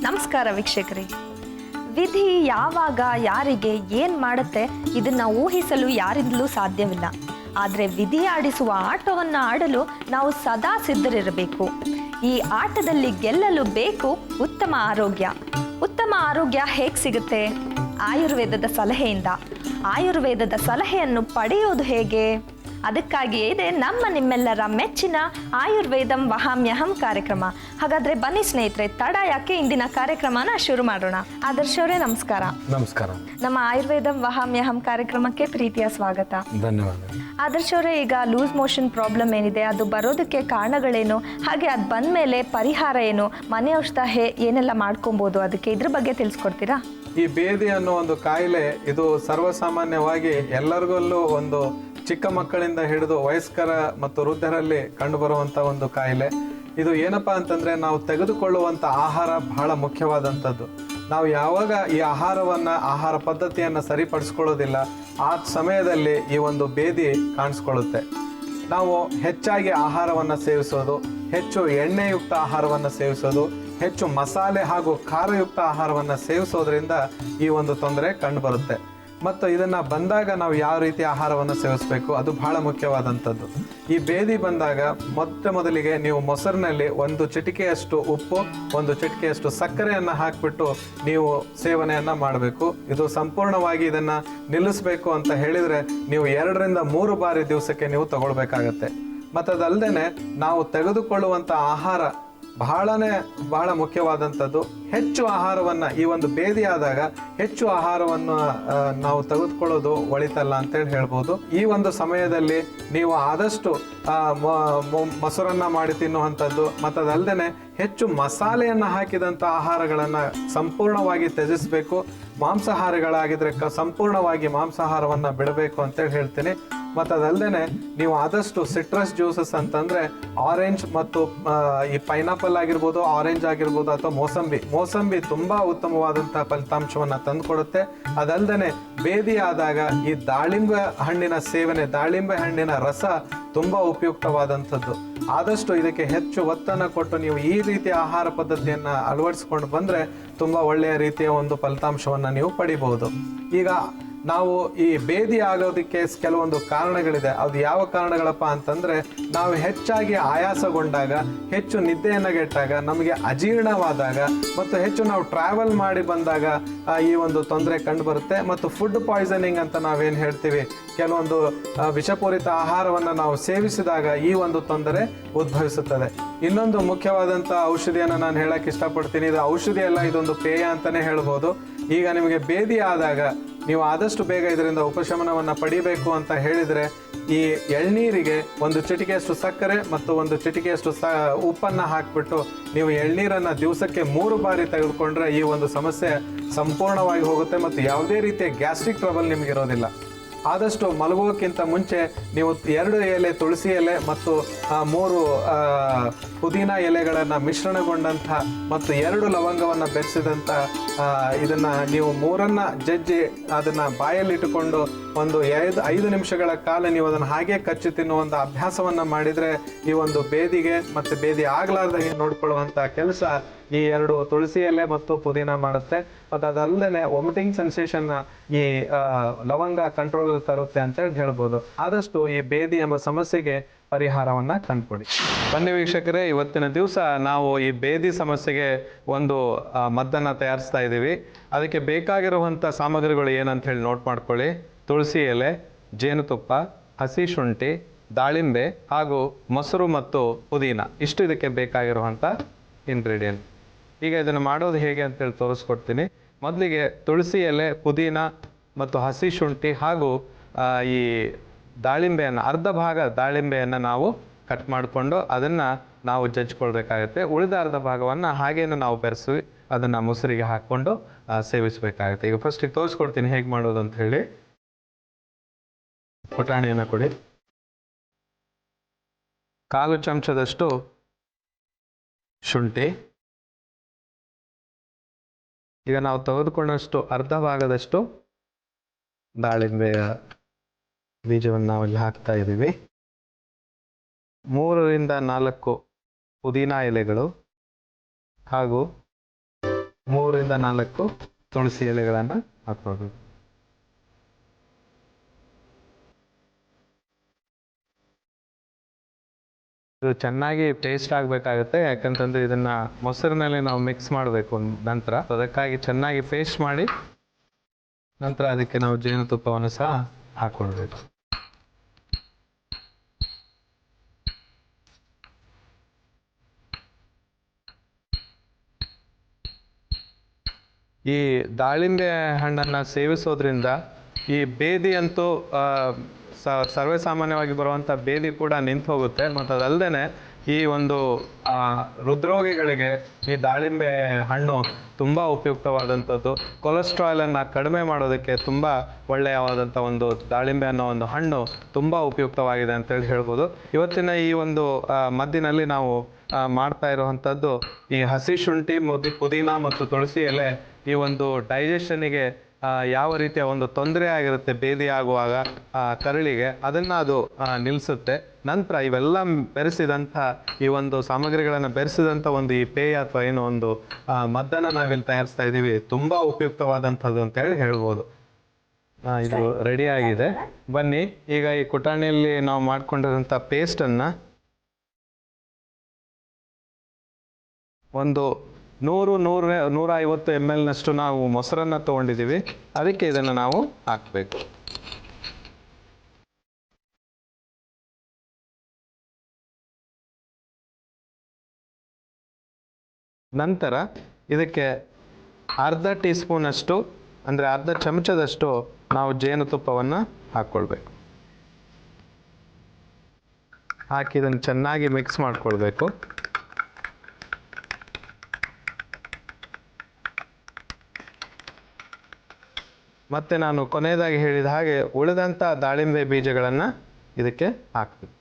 ನಮಸ್ಕಾರ ವೀಕ್ಷಕರೇ. ವಿಧಿ ಯಾವಾಗ ಯಾರಿಗೆ ಏನು ಮಾಡುತ್ತೆ ಇದನ್ನು ಊಹಿಸಲು ಯಾರಿಂದಲೂ ಸಾಧ್ಯವಿಲ್ಲ. ಆದರೆ ವಿಧಿ ಆಡಿಸುವ ಆಟವನ್ನು ಆಡಲು ನಾವು ಸದಾ ಸಿದ್ಧರಿರಬೇಕು. ಈ ಆಟದಲ್ಲಿ ಗೆಲ್ಲಲು ಬೇಕು ಉತ್ತಮ ಆರೋಗ್ಯ. ಉತ್ತಮ ಆರೋಗ್ಯ ಹೇಗೆ ಸಿಗುತ್ತೆ? ಆಯುರ್ವೇದದ ಸಲಹೆಯಿಂದ. ಆಯುರ್ವೇದದ ಸಲಹೆಯನ್ನು ಪಡೆಯೋದು ಹೇಗೆ? ಅದಕ್ಕಾಗಿಯೇ ಇದೆ ನಮ್ಮ ನಿಮ್ಮೆಲ್ಲರ ಮೆಚ್ಚಿನ ಆಯುರ್ವೇದಂ ವಹಾಮ್ಯಹಂ ಕಾರ್ಯಕ್ರಮ. ಹಾಗಾದ್ರೆ ಬನ್ನಿ ಸ್ನೇಹಿತರೆ, ತಡ ಯಾಕೆ ಇಂದಿನ ಕಾರ್ಯಕ್ರಮನ ಶುರು ಮಾಡೋಣ. ಆದರ್ಶ ಅವರೇ ನಮಸ್ಕಾರ. ನಮಸ್ಕಾರ. ನಮ್ಮ ಆಯುರ್ವೇದಂ ವಹಾಮ್ಯಹಂ ಕಾರ್ಯಕ್ರಮಕ್ಕೆ ಪ್ರೀತಿಯ ಸ್ವಾಗತ. ಧನ್ಯವಾದ. ಆದರ್ಶ ಅವರೇ, ಈಗ ಲೂಸ್ ಮೋಷನ್ ಪ್ರಾಬ್ಲಮ್ ಏನಿದೆ ಅದು ಬರೋದಕ್ಕೆ ಕಾರಣಗಳೇನು, ಹಾಗೆ ಅದು ಬಂದ ಮೇಲೆ ಪರಿಹಾರ ಏನು, ಮನೆ ಔಷಧ ಏನೆಲ್ಲ ಮಾಡ್ಕೊಬೋದು, ಅದಕ್ಕೆ ಇದ್ರ ಬಗ್ಗೆ ತಿಳಿಸ್ಕೊಡ್ತೀರಾ? ಈ ಬೇದಿ ಅನ್ನೋ ಒಂದು ಕಾಯಿಲೆ ಇದು ಸರ್ವಸಾಮಾನ್ಯವಾಗಿ ಎಲ್ಲರಿಗಲ್ಲೂ ಒಂದು ಚಿಕ್ಕ ಮಕ್ಕಳಿಂದ ಹಿಡಿದು ವಯಸ್ಕರ ಮತ್ತು ವೃದ್ಧರಲ್ಲಿ ಕಂಡುಬರುವಂಥ ಒಂದು ಕಾಯಿಲೆ. ಇದು ಏನಪ್ಪಾ ಅಂತಂದ್ರೆ, ನಾವು ತೆಗೆದುಕೊಳ್ಳುವಂಥ ಆಹಾರ ಬಹಳ ಮುಖ್ಯವಾದಂಥದ್ದು. ನಾವು ಯಾವಾಗ ಈ ಆಹಾರ ಪದ್ಧತಿಯನ್ನು ಸರಿಪಡಿಸ್ಕೊಳ್ಳೋದಿಲ್ಲ, ಆ ಸಮಯದಲ್ಲಿ ಈ ಒಂದು ಬೇದಿ ಕಾಣಿಸ್ಕೊಳ್ಳುತ್ತೆ. ನಾವು ಹೆಚ್ಚಾಗಿ ಆಹಾರವನ್ನು ಸೇವಿಸೋದು, ಹೆಚ್ಚು ಎಣ್ಣೆಯುಕ್ತ ಆಹಾರವನ್ನು ಸೇವಿಸೋದು, ಹೆಚ್ಚು ಮಸಾಲೆ ಹಾಗೂ ಖಾರಯುಕ್ತ ಆಹಾರವನ್ನು ಸೇವಿಸೋದ್ರಿಂದ ಈ ಒಂದು ತೊಂದರೆ ಕಂಡುಬರುತ್ತೆ. ಮತ್ತು ಇದನ್ನು ಬಂದಾಗ ನಾವು ಯಾವ ರೀತಿ ಆಹಾರವನ್ನು ಸೇವಿಸಬೇಕು ಅದು ಬಹಳ ಮುಖ್ಯವಾದಂಥದ್ದು. ಈ ಬೇದಿ ಬಂದಾಗ ಮೊದಲಿಗೆ ನೀವು ಮೊಸರಿನಲ್ಲಿ ಒಂದು ಚಿಟಿಕೆಯಷ್ಟು ಉಪ್ಪು, ಒಂದು ಚಿಟಿಕೆಯಷ್ಟು ಸಕ್ಕರೆಯನ್ನು ಹಾಕಿಬಿಟ್ಟು ನೀವು ಸೇವನೆಯನ್ನು ಮಾಡಬೇಕು. ಇದು ಸಂಪೂರ್ಣವಾಗಿ ಇದನ್ನು ನಿಲ್ಲಿಸಬೇಕು ಅಂತ ಹೇಳಿದರೆ ನೀವು 2 ರಿಂದ 3 ಬಾರಿ ದಿವಸಕ್ಕೆ ನೀವು ತಗೊಳ್ಬೇಕಾಗತ್ತೆ. ಮತ್ತು ಅದಲ್ಲದೆ ನಾವು ತೆಗೆದುಕೊಳ್ಳುವಂಥ ಆಹಾರ ಬಹಳ ಮುಖ್ಯವಾದಂಥದ್ದು. ಹೆಚ್ಚು ಆಹಾರವನ್ನು, ಈ ಒಂದು ಬೇದಿ ಆದಾಗ ಹೆಚ್ಚು ಆಹಾರವನ್ನು ನಾವು ತೆಗೆದುಕೊಳ್ಳೋದು ಒಳಿತಲ್ಲ ಅಂತೇಳಿ ಹೇಳ್ಬೋದು. ಈ ಒಂದು ಸಮಯದಲ್ಲಿ ನೀವು ಆದಷ್ಟು ಮೊಸರನ್ನ ಮಾಡಿ ತಿನ್ನುವಂಥದ್ದು, ಮತ್ತು ಅದಲ್ಲದೆ ಹೆಚ್ಚು ಮಸಾಲೆಯನ್ನು ಹಾಕಿದಂಥ ಆಹಾರಗಳನ್ನು ಸಂಪೂರ್ಣವಾಗಿ ತ್ಯಜಿಸಬೇಕು. ಮಾಂಸಾಹಾರಿಗಳಾಗಿದ್ರೆ ಸಂಪೂರ್ಣವಾಗಿ ಮಾಂಸಾಹಾರವನ್ನು ಬಿಡಬೇಕು ಅಂತೇಳಿ ಹೇಳ್ತೀನಿ. ಮತ್ತು ಅದಲ್ಲದೆ ನೀವು ಆದಷ್ಟು ಸಿಟ್ರಸ್ ಜ್ಯೂಸಸ್ ಅಂತಂದರೆ ಆರೆಂಜ್ ಮತ್ತು ಈ ಪೈನಾಪಲ್ ಆಗಿರ್ಬೋದು, ಆರೆಂಜ್ ಆಗಿರ್ಬೋದು, ಅಥವಾ ಮೋಸಂಬಿ ತುಂಬ ಉತ್ತಮವಾದಂಥ ಫಲಿತಾಂಶವನ್ನು ತಂದುಕೊಡುತ್ತೆ. ಅದಲ್ಲದೆ ಬೇದಿ ಆದಾಗ ಈ ದಾಳಿಂಬೆ ಹಣ್ಣಿನ ಸೇವನೆ, ದಾಳಿಂಬೆ ಹಣ್ಣಿನ ರಸ ತುಂಬ ಉಪಯುಕ್ತವಾದಂಥದ್ದು. ಆದಷ್ಟು ಇದಕ್ಕೆ ಹೆಚ್ಚು ಒತ್ತನ್ನು ಕೊಟ್ಟು ನೀವು ಈ ರೀತಿಯ ಆಹಾರ ಪದ್ಧತಿಯನ್ನು ಅಳವಡಿಸ್ಕೊಂಡು ಬಂದರೆ ತುಂಬ ಒಳ್ಳೆಯ ರೀತಿಯ ಒಂದು ಫಲಿತಾಂಶವನ್ನು ನೀವು ಪಡಿಬಹುದು. ಈಗ ನಾವು ಈ ಬೇದಿ ಆಗೋದಕ್ಕೆ ಕೆಲವೊಂದು ಕಾರಣಗಳಿದೆ. ಅದು ಯಾವ ಕಾರಣಗಳಪ್ಪ ಅಂತಂದರೆ, ನಾವು ಹೆಚ್ಚಾಗಿ ಆಯಾಸಗೊಂಡಾಗ, ಹೆಚ್ಚು ನಿದ್ದೆಯನ್ನು ಗೆಟ್ಟಾಗ, ನಮಗೆ ಅಜೀರ್ಣವಾದಾಗ, ಮತ್ತು ಹೆಚ್ಚು ನಾವು ಟ್ರಾವೆಲ್ ಮಾಡಿ ಬಂದಾಗ ಈ ಒಂದು ತೊಂದರೆ ಕಂಡುಬರುತ್ತೆ. ಮತ್ತು ಫುಡ್ ಪಾಯ್ಸನಿಂಗ್ ಅಂತ ನಾವೇನು ಹೇಳ್ತೀವಿ, ಕೆಲವೊಂದು ವಿಷಪೂರಿತ ಆಹಾರವನ್ನು ನಾವು ಸೇವಿಸಿದಾಗ ಈ ಒಂದು ತೊಂದರೆ ಉದ್ಭವಿಸುತ್ತದೆ. ಇನ್ನೊಂದು ಮುಖ್ಯವಾದಂಥ ಔಷಧಿಯನ್ನು ನಾನು ಹೇಳಕ್ಕೆ ಇಷ್ಟಪಡ್ತೀನಿ. ಇದು ಔಷಧಿ ಅಲ್ಲ, ಇದೊಂದು ಪೇಯ ಅಂತಲೇ ಹೇಳ್ಬೋದು. ಈಗ ನಿಮಗೆ ಬೇದಿ ಆದಾಗ ನೀವು ಆದಷ್ಟು ಬೇಗ ಇದರಿಂದ ಉಪಶಮನವನ್ನು ಪಡಿಬೇಕು ಅಂತ ಹೇಳಿದರೆ, ಈ ಎಳ್ನೀರಿಗೆ ಒಂದು ಚಿಟಿಕೆಯಷ್ಟು ಸಕ್ಕರೆ ಮತ್ತು ಒಂದು ಚಿಟಿಕೆಯಷ್ಟು ಉಪ್ಪನ್ನು ಹಾಕಿಬಿಟ್ಟು ನೀವು ಎಳ್ನೀರನ್ನು ದಿವಸಕ್ಕೆ 3 ಬಾರಿ ತೆಗೆದುಕೊಂಡ್ರೆ ಈ ಒಂದು ಸಮಸ್ಯೆ ಸಂಪೂರ್ಣವಾಗಿ ಹೋಗುತ್ತೆ ಮತ್ತು ಯಾವುದೇ ರೀತಿಯ ಗ್ಯಾಸ್ಟ್ರಿಕ್ ಟ್ರಬಲ್ ನಿಮಗಿರೋದಿಲ್ಲ. ಆದಷ್ಟು ಮಲಗುವಕ್ಕಿಂತ ಮುಂಚೆ ನೀವು 2 ಎಲೆ ತುಳಸಿ ಎಲೆ ಮತ್ತು 3 ಪುದೀನ ಎಲೆಗಳನ್ನು ಮಿಶ್ರಣಗೊಂಡಂಥ ಮತ್ತು 2 ಲವಂಗವನ್ನು ಬೆರೆಸಿದಂಥ ಇದನ್ನು ನೀವು 3 ಜಜ್ಜಿ ಅದನ್ನು ಬಾಯಲ್ಲಿಟ್ಟುಕೊಂಡು ಒಂದು 5 ನಿಮಿಷಗಳ ಕಾಲ ನೀವು ಅದನ್ನು ಹಾಗೆ ಕಚ್ಚಿ ತಿನ್ನುವಂಥ ಅಭ್ಯಾಸವನ್ನು ಮಾಡಿದರೆ ಈ ಒಂದು ಬೇದಿಗೆ ಮತ್ತು ಬೇದಿ ಆಗಲಾರ್ದಾಗೆ ನೋಡಿಕೊಳ್ಳುವಂಥ ಕೆಲಸ ಈ 2 ತುಳಸಿ ಎಲೆ ಮತ್ತು ಪುದೀನ ಮಾಡುತ್ತೆ. ಮತ್ತು ಅದಲ್ಲದೆ ವಾಮಿಟಿಂಗ್ ಸೆನ್ಸೇಷನ್ ಈ ಲವಂಗ ಕಂಟ್ರೋಲ್ ತರುತ್ತೆ ಅಂತೇಳಿ ಹೇಳ್ಬೋದು. ಆದಷ್ಟು ಈ ಬೇದಿ ಎಂಬ ಸಮಸ್ಯೆಗೆ ಪರಿಹಾರವನ್ನು ಕಂಡುಕೊಡಿ. ಬನ್ನಿ ವೀಕ್ಷಕರೇ, ಇವತ್ತಿನ ದಿವಸ ನಾವು ಈ ಬೇದಿ ಸಮಸ್ಯೆಗೆ ಒಂದು ಮದ್ದನ್ನು ತಯಾರಿಸ್ತಾ ಇದ್ದೀವಿ. ಅದಕ್ಕೆ ಬೇಕಾಗಿರುವಂಥ ಸಾಮಗ್ರಿಗಳು ಏನಂತ ಹೇಳಿ ನೋಟ್ ಮಾಡ್ಕೊಳ್ಳಿ. ತುಳಸಿ ಎಲೆ, ಜೇನುತುಪ್ಪ, ಹಸಿ ಶುಂಠಿ, ದಾಳಿಂಬೆ ಹಾಗೂ ಮೊಸರು ಮತ್ತು ಪುದೀನ, ಇಷ್ಟು ಇದಕ್ಕೆ ಬೇಕಾಗಿರುವಂಥ ಇಂಗ್ರೀಡಿಯೆಂಟ್. ಈಗ ಇದನ್ನು ಮಾಡೋದು ಹೇಗೆ ಅಂತೇಳಿ ತೋರಿಸ್ಕೊಡ್ತೀನಿ. ಮೊದಲಿಗೆ ತುಳಸಿ ಎಲೆ, ಪುದೀನ ಮತ್ತು ಹಸಿ ಶುಂಠಿ ಹಾಗೂ ಈ ದಾಳಿಂಬೆಯನ್ನು, ಅರ್ಧ ಭಾಗ ದಾಳಿಂಬೆಯನ್ನು ನಾವು ಕಟ್ ಮಾಡಿಕೊಂಡು ಅದನ್ನು ನಾವು ಜಜ್ಕೊಳ್ಬೇಕಾಗತ್ತೆ. ಉಳಿದ ಅರ್ಧ ಭಾಗವನ್ನು ಹಾಗೇನು ನಾವು ಬೆರೆಸಿ ಅದನ್ನು ಮೊಸರಿಗೆ ಹಾಕ್ಕೊಂಡು ಸೇವಿಸಬೇಕಾಗುತ್ತೆ. ಈಗ ಫಸ್ಟಿಗೆ ತೋರಿಸ್ಕೊಡ್ತೀನಿ ಹೇಗೆ ಮಾಡೋದು ಅಂತ ಹೇಳಿ. ಪುಟಾಣಿಯನ್ನು ಕೊಡಿ. 1/4 ಚಮಚದಷ್ಟು ಶುಂಠಿ. ಈಗ ನಾವು ತೆಗೆದುಕೊಂಡಷ್ಟು ಅರ್ಧ ಭಾಗದಷ್ಟು ದಾಳಿಂಬೆಯ ಬೀಜವನ್ನು ನಾವು ಇಲ್ಲಿ ಹಾಕ್ತಾ ಇದ್ದೀವಿ. 3 ರಿಂದ 4 ಪುದೀನ ಎಲೆಗಳು, ಹಾಗೂ 3ರಿಂದ 4 ತುಳಸಿ ಎಲೆಗಳನ್ನು ಹಾಕ್ಕೊಳ್ಬೇಕು. ಇದು ಚೆನ್ನಾಗಿ ಟೇಸ್ಟ್ ಆಗಬೇಕಾಗುತ್ತೆ, ಯಾಕಂತಂದ್ರೆ ಇದನ್ನ ಮೊಸರಿನಲ್ಲಿ ನಾವು ಮಿಕ್ಸ್ ಮಾಡಬೇಕು ನಂತರ. ಅದಕ್ಕಾಗಿ ಚೆನ್ನಾಗಿ ಪೇಸ್ಟ್ ಮಾಡಿ ನಂತರ ಅದಕ್ಕೆ ನಾವು ಜೇನುತುಪ್ಪವನ್ನು ಸಹ ಹಾಕೊಳ್ಬೇಕು. ಈ ದಾಳಿಂಬೆ ಹಣ್ಣನ್ನು ಸೇವಿಸೋದ್ರಿಂದ ಈ ಬೇದಿ ಅಂತೂ ಸರ್ವೇ ಸಾಮಾನ್ಯವಾಗಿ ಬರುವಂಥ ಬೇದಿ ಕೂಡ ನಿಂತು ಹೋಗುತ್ತೆ. ಮತ್ತು ಅದಲ್ಲದೆ ಈ ಒಂದು ಹೃದ್ರೋಗಿಗಳಿಗೆ ಈ ದಾಳಿಂಬೆ ಹಣ್ಣು ತುಂಬ ಉಪಯುಕ್ತವಾದಂಥದ್ದು. ಕೊಲೆಸ್ಟ್ರಾಲನ್ನು ಕಡಿಮೆ ಮಾಡೋದಕ್ಕೆ ತುಂಬ ಒಳ್ಳೆಯವಾದಂಥ ಒಂದು ದಾಳಿಂಬೆ ಅನ್ನೋ ಒಂದು ಹಣ್ಣು ತುಂಬ ಉಪಯುಕ್ತವಾಗಿದೆ ಅಂತೇಳಿ ಹೇಳ್ಬೋದು. ಇವತ್ತಿನ ಈ ಒಂದು ಮದ್ದಿನಲ್ಲಿ ನಾವು ಮಾಡ್ತಾ ಇರುವಂಥದ್ದು ಈ ಹಸಿ ಶುಂಠಿ, ಪುದೀನ ಮತ್ತು ತುಳಸಿ ಎಲೆ ಈ ಒಂದು ಡೈಜೆಷನ್ನಿಗೆ ಯಾವ ರೀತಿಯ ಒಂದು ತೊಂದರೆ ಆಗಿರುತ್ತೆ ಬೇದಿ ಆಗುವಾಗ ಕರಳಿಗೆ, ಅದನ್ನು ಅದು ನಿಲ್ಲಿಸುತ್ತೆ. ನಂತರ ಇವೆಲ್ಲ ಬೆರೆಸಿದಂಥ ಈ ಒಂದು ಸಾಮಗ್ರಿಗಳನ್ನು ಬೆರೆಸಿದಂಥ ಒಂದು ಈ ಪೇಯ ಅಥವಾ ಏನೋ ಒಂದು ಮದ್ದನ್ನು ನಾವಿಲ್ಲಿ ತಯಾರಿಸ್ತಾ ಇದ್ದೀವಿ, ತುಂಬ ಉಪಯುಕ್ತವಾದಂಥದ್ದು ಅಂತೇಳಿ ಹೇಳ್ಬೋದು. ಇದು ರೆಡಿ ಆಗಿದೆ. ಬನ್ನಿ ಈಗ ಈ ಕುಟಾಣಿಯಲ್ಲಿ ನಾವು ಮಾಡ್ಕೊಂಡಿರೋಂಥ ಪೇಸ್ಟನ್ನು ಒಂದು 100-150 ml ನಾವು ಮೊಸರನ್ನು ತೊಗೊಂಡಿದ್ದೀವಿ. ಅದಕ್ಕೆ ಇದನ್ನು ನಾವು ಹಾಕಬೇಕು. ನಂತರ ಇದಕ್ಕೆ ಅರ್ಧ ಟೀ ಸ್ಪೂನಷ್ಟು ಅಂದರೆ ಅರ್ಧ ಚಮಚದಷ್ಟು ನಾವು ಜೇನುತುಪ್ಪವನ್ನು ಹಾಕ್ಕೊಳ್ಬೇಕು. ಹಾಕಿ ಇದನ್ನು ಚೆನ್ನಾಗಿ ಮಿಕ್ಸ್ ಮಾಡ್ಕೊಳ್ಬೇಕು. ಮತ್ತು ನಾನು ಕೊನೆಯದಾಗಿ ಹೇಳಿದ ಹಾಗೆ ಉಳಿದಂಥ ದಾಳಿಂಬೆ ಬೀಜಗಳನ್ನು ಇದಕ್ಕೆ ಹಾಕ್ತೀನಿ.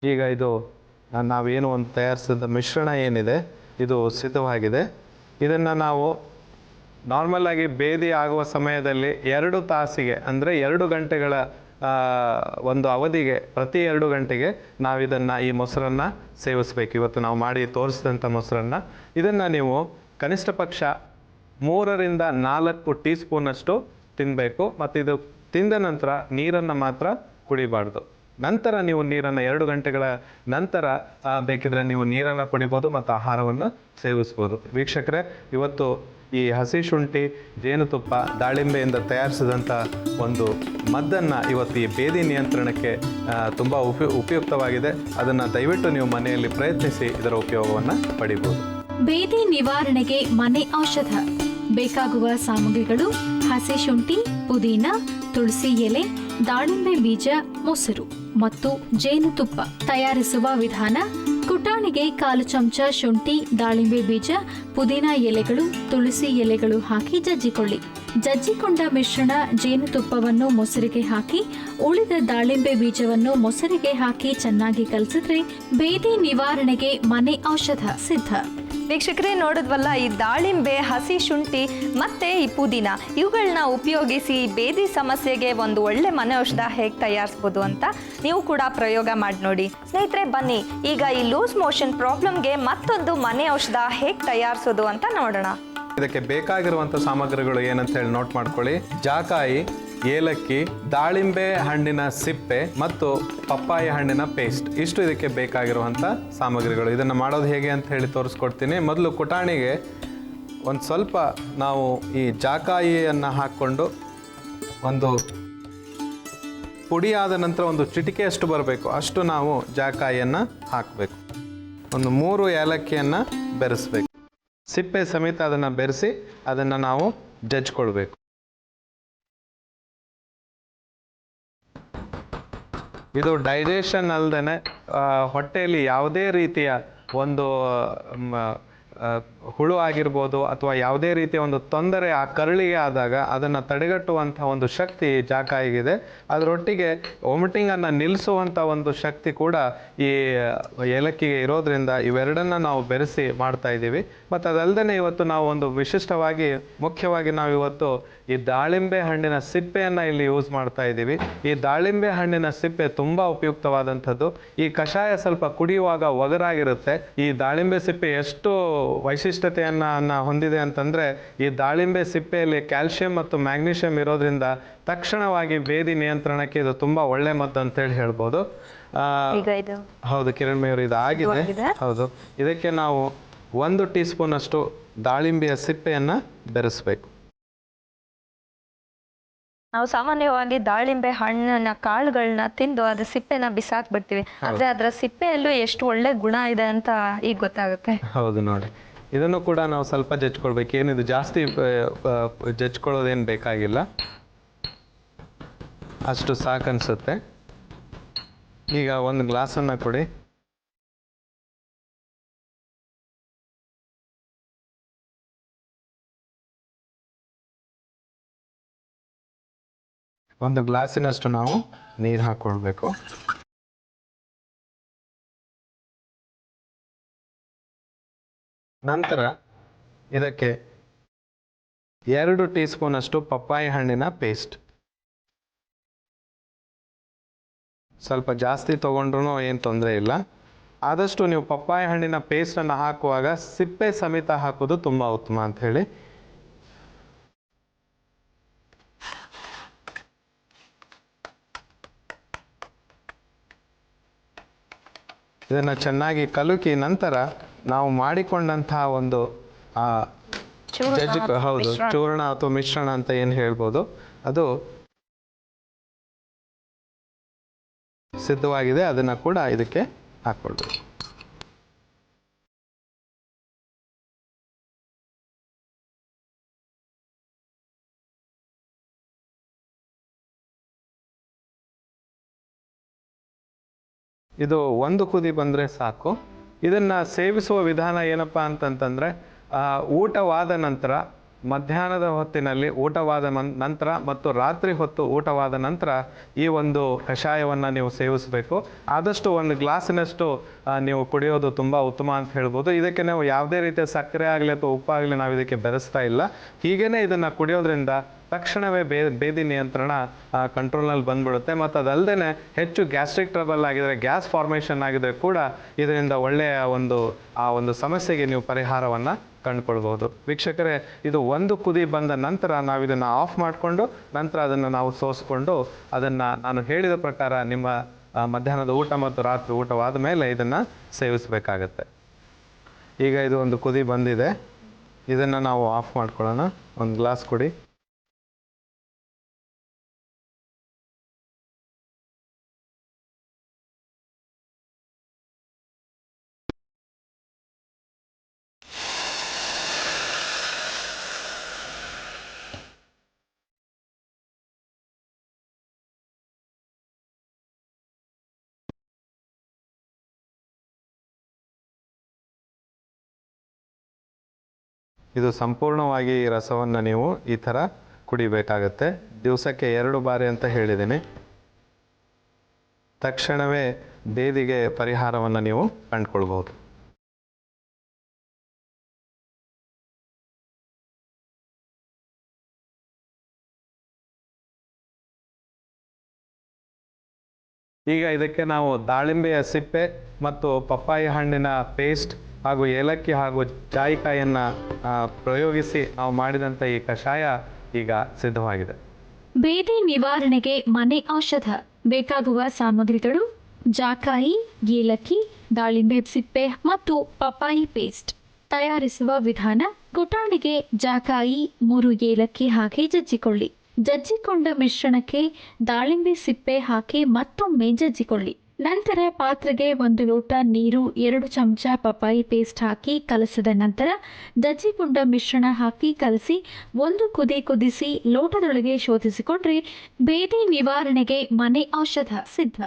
ಈಗ ಇದು ನಾವೇನು ಒಂದು ತಯಾರಿಸಿದ ಮಿಶ್ರಣ ಏನಿದೆ ಇದು ಸಿದ್ಧವಾಗಿದೆ. ಇದನ್ನು ನಾವು ನಾರ್ಮಲಾಗಿ ಬೇದಿ ಆಗುವ ಸಮಯದಲ್ಲಿ 2 ತಾಸಿಗೆ ಅಂದರೆ 2 ಗಂಟೆಗಳ ಒಂದು ಅವಧಿಗೆ ಪ್ರತಿ 2 ಗಂಟೆಗೆ ನಾವಿದನ್ನು ಈ ಮೊಸರನ್ನು ಸೇವಿಸಬೇಕು. ಇವತ್ತು ನಾವು ಮಾಡಿ ತೋರಿಸಿದಂಥ ಮೊಸರನ್ನು ಇದನ್ನು ನೀವು ಕನಿಷ್ಠ ಪಕ್ಷ 3ರಿಂದ 4 ಟೀ ಸ್ಪೂನಷ್ಟು ತಿನ್ನಬೇಕು. ಮತ್ತು ಇದು ತಿಂದ ನಂತರ ನೀರನ್ನು ಮಾತ್ರ ಕುಡಿಬಾರ್ದು. ನಂತರ ನೀವು ನೀರನ್ನು 2 ಗಂಟೆಗಳ ನಂತರ ಬೇಕಿದ್ರೆ ನೀವು ನೀರನ್ನು ಕುಡಿಬೋದು ಮತ್ತು ಆಹಾರವನ್ನು ಸೇವಿಸ್ಬೋದು. ವೀಕ್ಷಕರೇ, ಇವತ್ತು ಈ ಹಸಿ ಶುಂಠಿ, ಜೇನುತುಪ್ಪ, ದಾಳಿಂಬೆಯಿಂದ ತಯಾರಿಸಿದಂಥ ಒಂದು ಮದ್ದನ್ನು ಇವತ್ತು ಈ ಬೇದಿ ನಿಯಂತ್ರಣಕ್ಕೆ ತುಂಬ ಉಪಯುಕ್ತವಾಗಿದೆ. ಅದನ್ನು ದಯವಿಟ್ಟು ನೀವು ಮನೆಯಲ್ಲಿ ಪ್ರಯತ್ನಿಸಿ ಇದರ ಉಪಯೋಗವನ್ನು ಪಡಿಬೋದು. ಬೇದಿ ನಿವಾರಣೆಗೆ ಮನೆ ಔಷಧ. ಬೇಕಾಗುವ ಸಾಮಗ್ರಿಗಳು: ಹಸಿ ಶುಂಠಿ, ಪುದೀನ, ತುಳಸಿ ಎಲೆ, ದಾಳಿಂಬೆ ಬೀಜ, ಮೊಸರು ಮತ್ತು ಜೇನುತುಪ್ಪ. ತಯಾರಿಸುವ ವಿಧಾನ: ಕುಟಾಣಿಗೆ 1/4 ಚಮಚ ಶುಂಠಿ, ದಾಳಿಂಬೆ ಬೀಜ, ಪುದೀನ ಎಲೆಗಳು, ತುಳಸಿ ಎಲೆಗಳು ಹಾಕಿ ಜಜ್ಜಿಕೊಳ್ಳಿ. ಜಜ್ಜಿಕೊಂಡ ಮಿಶ್ರಣ ಜೇನುತುಪ್ಪವನ್ನು ಮೊಸರಿಗೆ ಹಾಕಿ ಉಳಿದ ದಾಳಿಂಬೆ ಬೀಜವನ್ನು ಮೊಸರಿಗೆ ಹಾಕಿ ಚೆನ್ನಾಗಿ ಕಲಸಿದ್ರೆ ಬೇದಿ ನಿವಾರಣೆಗೆ ಮನೆ ಔಷಧ ಸಿದ್ಧ. ವೀಕ್ಷಕರೇ, ನೋಡಿದ್ವಲ್ಲ ಈ ದಾಳಿಂಬೆ, ಹಸಿ ಶುಂಠಿ ಮತ್ತೆ ಈ ಪುದೀನ ಇವುಗಳನ್ನ ಉಪಯೋಗಿಸಿ ಬೇದಿ ಸಮಸ್ಯೆಗೆ ಒಂದು ಒಳ್ಳೆ ಮನೆ ಔಷಧ ಹೇಗೆ ತಯಾರಿಸ್ಬೋದು ಅಂತ ನೀವು ಕೂಡ ಪ್ರಯೋಗ ಮಾಡಿ ನೋಡಿ. ಸ್ನೇಹಿತರೆ, ಬನ್ನಿ ಈಗ ಈ ಲೂಸ್ ಮೋಷನ್ ಪ್ರಾಬ್ಲಮ್ಗೆ ಮತ್ತೊಂದು ಮನೆ ಔಷಧ ಹೇಗೆ ತಯಾರಿಸೋದು ಅಂತ ನೋಡೋಣ. ಇದಕ್ಕೆ ಬೇಕಾಗಿರುವಂಥ ಸಾಮಗ್ರಿಗಳು ಏನಂತ ಹೇಳಿ ನೋಟ್ ಮಾಡ್ಕೊಳ್ಳಿ. ಜಾಕಾಯಿ, ಏಲಕ್ಕಿ, ದಾಳಿಂಬೆ ಹಣ್ಣಿನ ಸಿಪ್ಪೆ ಮತ್ತು ಪಪ್ಪಾಯ ಹಣ್ಣಿನ ಪೇಸ್ಟ್, ಇಷ್ಟು ಇದಕ್ಕೆ ಬೇಕಾಗಿರುವಂಥ ಸಾಮಗ್ರಿಗಳು. ಇದನ್ನು ಮಾಡೋದು ಹೇಗೆ ಅಂತ ಹೇಳಿ ತೋರಿಸ್ಕೊಡ್ತೀನಿ. ಮೊದಲು ಕುಟಾಣಿಗೆ ಒಂದು ಸ್ವಲ್ಪ ನಾವು ಈ ಜಾಕಾಯಿಯನ್ನು ಹಾಕ್ಕೊಂಡು ಒಂದು ಪುಡಿಯಾದ ನಂತರ ಒಂದು ಚಿಟಿಕೆಯಷ್ಟು ಬರಬೇಕು ಅಷ್ಟು ನಾವು ಜಾಕಾಯಿಯನ್ನು ಹಾಕಬೇಕು. ಒಂದು 3 ಏಲಕ್ಕಿಯನ್ನು ಬೆರೆಸ್ಬೇಕು. ಸಿಪ್ಪೆ ಸಮೇತ ಅದನ್ನು ಬೆರೆಸಿ ಅದನ್ನು ನಾವು ಜಜ್ಕೊಳ್ಬೇಕು. ಇದು ಡೈಜೆಷನ್ ಅಲ್ಲದೆ ಹೊಟ್ಟೆಯಲ್ಲಿ ಯಾವುದೇ ರೀತಿಯ ಒಂದು ಹುಳು ಆಗಿರ್ಬೋದು ಅಥವಾ ಯಾವುದೇ ರೀತಿಯ ಒಂದು ತೊಂದರೆ ಆ ಕರಳಿಗೆ ಆದಾಗ ಅದನ್ನು ತಡೆಗಟ್ಟುವಂಥ ಒಂದು ಶಕ್ತಿ ಜಾಕಾಯಿಗಿದೆ. ಅದರೊಟ್ಟಿಗೆ ವಾಮಿಟಿಂಗನ್ನು ನಿಲ್ಲಿಸುವಂಥ ಒಂದು ಶಕ್ತಿ ಕೂಡ ಈ ಏಲಕ್ಕಿಗೆ ಇರೋದ್ರಿಂದ ಇವೆರಡನ್ನು ನಾವು ಬೆರೆಸಿ ಮಾಡ್ತಾ ಇದ್ದೀವಿ. ಮತ್ತು ಅದಲ್ಲದೆ ಇವತ್ತು ನಾವು ಒಂದು ವಿಶಿಷ್ಟವಾಗಿ ಮುಖ್ಯವಾಗಿ ನಾವು ಇವತ್ತು ಈ ದಾಳಿಂಬೆ ಹಣ್ಣಿನ ಸಿಪ್ಪೆಯನ್ನು ಇಲ್ಲಿ ಯೂಸ್ ಮಾಡ್ತಾ ಇದ್ದೀವಿ. ಈ ದಾಳಿಂಬೆ ಹಣ್ಣಿನ ಸಿಪ್ಪೆ ತುಂಬ ಉಪಯುಕ್ತವಾದಂಥದ್ದು. ಈ ಕಷಾಯ ಸ್ವಲ್ಪ ಕುಡಿಯುವಾಗ ಒಗರಾಗಿರುತ್ತೆ. ಈ ದಾಳಿಂಬೆ ಸಿಪ್ಪೆ ಎಷ್ಟು ವೈಶಿಷ್ಟ್ಯತೆಯನ್ನು ಹೊಂದಿದೆ ಅಂತಂದರೆ, ಈ ದಾಳಿಂಬೆ ಸಿಪ್ಪೆಯಲ್ಲಿ ಕ್ಯಾಲ್ಶಿಯಂ ಮತ್ತು ಮ್ಯಾಗ್ನೀಷಿಯಂ ಇರೋದ್ರಿಂದ ತಕ್ಷಣವಾಗಿ ಭೇದಿ ನಿಯಂತ್ರಣಕ್ಕೆ ಇದು ತುಂಬ ಒಳ್ಳೆ ಮದ್ದು ಅಂತೇಳಿ ಹೇಳ್ಬೋದು. ಈಗ ಇದು ಹೌದು ಕಿರಣ್ಮಯೂರು, ಇದು ಆಗಿದೆ. ಹೌದು, ಇದಕ್ಕೆ ನಾವು 1 ಟೀ ಸ್ಪೂನ್ ಅಷ್ಟು ದಾಳಿಂಬೆಯ ಸಿಪ್ಪೆಯನ್ನು ಬೆರೆಸಬೇಕು. ನಾವು ಸಾಮಾನ್ಯವಾಗಿ ದಾಳಿಂಬೆ ಹಣ್ಣಿನ ಕಾಳುಗಳನ್ನ ತಿಂದು ಅದ್ರ ಸಿಪ್ಪೆನ ಬಿಸಾಕ್ಬಿಡ್ತೀವಿ. ಆದ್ರೆ ಅದರ ಸಿಪ್ಪೆಯಲ್ಲೂ ಎಷ್ಟು ಒಳ್ಳೆ ಗುಣ ಇದೆ ಅಂತ ಈಗ ಗೊತ್ತಾಗುತ್ತೆ. ಹೌದು ನೋಡಿ, ಇದನ್ನು ಕೂಡ ನಾವು ಸ್ವಲ್ಪ ಜಜ್ಕೊಳ್ಬೇಕು. ಏನಿದು ಜಾಸ್ತಿ ಜಜ್ಕೊಳ್ಳೋದೇನು ಬೇಕಾಗಿಲ್ಲ, ಅಷ್ಟು ಸಾಕನ್ಸುತ್ತೆ. ಈಗ 1 ಗ್ಲಾಸನ್ನು ಕೊಡಿ. ಒಂದು ಗ್ಲಾಸಿನಷ್ಟು ನಾವು ನೀರು ಹಾಕ್ಕೊಳ್ಬೇಕು. ನಂತರ ಇದಕ್ಕೆ 2 ಟೀ ಸ್ಪೂನ್ ಅಷ್ಟು ಪಪ್ಪಾಯಿ ಹಣ್ಣಿನ ಪೇಸ್ಟ್. ಸ್ವಲ್ಪ ಜಾಸ್ತಿ ತೊಗೊಂಡ್ರೂ ಏನು ತೊಂದರೆ ಇಲ್ಲ. ಆದಷ್ಟು ನೀವು ಪಪ್ಪಾಯಿ ಹಣ್ಣಿನ ಪೇಸ್ಟನ್ನು ಹಾಕುವಾಗ ಸಿಪ್ಪೆ ಸಮೇತ ಹಾಕೋದು ತುಂಬ ಉತ್ತಮ ಅಂಥೇಳಿ. ಇದನ್ನು ಚೆನ್ನಾಗಿ ಕಲುಕಿ ನಂತರ ನಾವು ಮಾಡಿಕೊಂಡಂತಹ ಒಂದು ಹೌದು ಚೂರ್ಣ ಅಥವಾ ಮಿಶ್ರಣ ಅಂತ ಏನು ಹೇಳ್ಬೋದು, ಅದು ಸಿದ್ಧವಾಗಿದೆ. ಅದನ್ನು ಕೂಡ ಇದಕ್ಕೆ ಹಾಕ್ಕೊಳ್ಬೇಕು. ಇದು 1 ಕುದಿ ಬಂದರೆ ಸಾಕು. ಇದನ್ನು ಸೇವಿಸುವ ವಿಧಾನ ಏನಪ್ಪ ಅಂತಂತಂದರೆ, ಊಟವಾದ ನಂತರ, ಮಧ್ಯಾಹ್ನದ ಹೊತ್ತಿನಲ್ಲಿ ಊಟವಾದ ನಂತರ ಮತ್ತು ರಾತ್ರಿ ಹೊತ್ತು ಊಟವಾದ ನಂತರ ಈ ಒಂದು ಕಷಾಯವನ್ನು ನೀವು ಸೇವಿಸಬೇಕು. ಆದಷ್ಟು 1 ಗ್ಲಾಸಿನಷ್ಟು ನೀವು ಕುಡಿಯೋದು ತುಂಬ ಉತ್ತಮ ಅಂತ ಹೇಳ್ಬೋದು. ಇದಕ್ಕೆ ನಾವು ಯಾವುದೇ ರೀತಿಯ ಸಕ್ಕರೆ ಆಗಲಿ ಅಥವಾ ಉಪ್ಪಾಗಲಿ ನಾವು ಇದಕ್ಕೆ ಬೆರೆಸ್ತಾ ಇಲ್ಲ. ಹೀಗೇ ಇದನ್ನು ಕುಡಿಯೋದ್ರಿಂದ ತಕ್ಷಣವೇ ಭೇದಿ ನಿಯಂತ್ರಣ ಕಂಟ್ರೋಲ್ನಲ್ಲಿ ಬಂದ್ಬಿಡುತ್ತೆ. ಮತ್ತು ಅದಲ್ಲದೆ ಹೆಚ್ಚು ಗ್ಯಾಸ್ಟ್ರಿಕ್ ಟ್ರಬಲ್ ಆಗಿದರೆ, ಗ್ಯಾಸ್ ಫಾರ್ಮೇಷನ್ ಆಗಿದ್ರೆ ಕೂಡ ಇದರಿಂದ ಒಳ್ಳೆಯ ಒಂದು ಸಮಸ್ಯೆಗೆ ನೀವು ಪರಿಹಾರವನ್ನು ಕಂಡುಕೊಳ್ಬೋದು. ವೀಕ್ಷಕರೇ, ಇದು 1 ಕುದಿ ಬಂದ ನಂತರ ನಾವು ಇದನ್ನು ಆಫ್ ಮಾಡಿಕೊಂಡು ನಂತರ ಅದನ್ನು ನಾವು ಸೋಸಿಕೊಂಡು ಅದನ್ನು ನಾನು ಹೇಳಿದ ಪ್ರಕಾರ ನಿಮ್ಮ ಮಧ್ಯಾಹ್ನದ ಊಟ ಮತ್ತು ರಾತ್ರಿ ಊಟವಾದ ಮೇಲೆ ಇದನ್ನು ಸೇವಿಸಬೇಕಾಗತ್ತೆ. ಈಗ ಇದು 1 ಕುದಿ ಬಂದಿದೆ, ಇದನ್ನು ನಾವು ಆಫ್ ಮಾಡ್ಕೊಳ್ಳೋಣ. 1 ಗ್ಲಾಸ್ ಕೊಡಿ. ಇದು ಸಂಪೂರ್ಣವಾಗಿ ಈ ರಸವನ್ನು ನೀವು ಈ ಥರ ಕುಡಿಬೇಕಾಗತ್ತೆ. ದಿವಸಕ್ಕೆ 2 ಬಾರಿ ಅಂತ ಹೇಳಿದ್ದೀನಿ. ತಕ್ಷಣವೇ ಭೇದಿಗೆ ಪರಿಹಾರವನ್ನು ನೀವು ಕಂಡುಕೊಳ್ಬೋದು. ಈಗ ಇದಕ್ಕೆ ನಾವು ದಾಳಿಂಬೆಯ ಸಿಪ್ಪೆ ಮತ್ತು ಪಪ್ಪಾಯಿ ಹಣ್ಣಿನ ಪೇಸ್ಟ್ ಹಾಗೂ ಏಲಕ್ಕಿ ಹಾಗೂ ಜಾಯಿಕಾಯಿಯನ್ನು ಪ್ರಯೋಗಿಸಿ ನಾವು ಮಾಡಿದಂಥ ಈ ಕಷಾಯ ಈಗ ಸಿದ್ಧವಾಗಿದೆ. ಭೇದಿ ನಿವಾರಣೆಗೆ ಮನೆ ಔಷಧ. ಬೇಕಾಗುವ ಸಾಮಗ್ರಿಗಳು: ಜಾಕಾಯಿ, ಏಲಕ್ಕಿ, ದಾಳಿಂಬೆ ಸಿಪ್ಪೆ ಮತ್ತು ಪಪ್ಪಾಯಿ ಪೇಸ್ಟ್. ತಯಾರಿಸುವ ವಿಧಾನ: ಗುಟಾಣಿಗೆ ಜಾಕಾಯಿ 3 ಏಲಕ್ಕಿ ಹಾಕಿ ಜಜ್ಜಿಕೊಳ್ಳಿ. ಜಜ್ಜಿಕೊಂಡ ಮಿಶ್ರಣಕ್ಕೆ ದಾಳಿಂಬೆ ಸಿಪ್ಪೆ ಹಾಕಿ ಮತ್ತೊಮ್ಮೆ ಜಜ್ಜಿಕೊಳ್ಳಿ. ನಂತರ ಪಾತ್ರೆಗೆ 1 ಲೋಟ ನೀರು, 2 ಚಮಚ ಪಪ್ಪಾಯಿ ಪೇಸ್ಟ್ ಹಾಕಿ ಕಲಸಿದ ನಂತರ ಜಜ್ಜಿಕೊಂಡ ಮಿಶ್ರಣ ಹಾಕಿ ಕಲಸಿ 1 ಕುದಿ ಕುದಿಸಿ ಲೋಟದೊಳಗೆ ಶೋಧಿಸಿಕೊಂಡ್ರೆ ಭೇದಿ ನಿವಾರಣೆಗೆ ಮನೆ ಔಷಧ ಸಿದ್ಧ.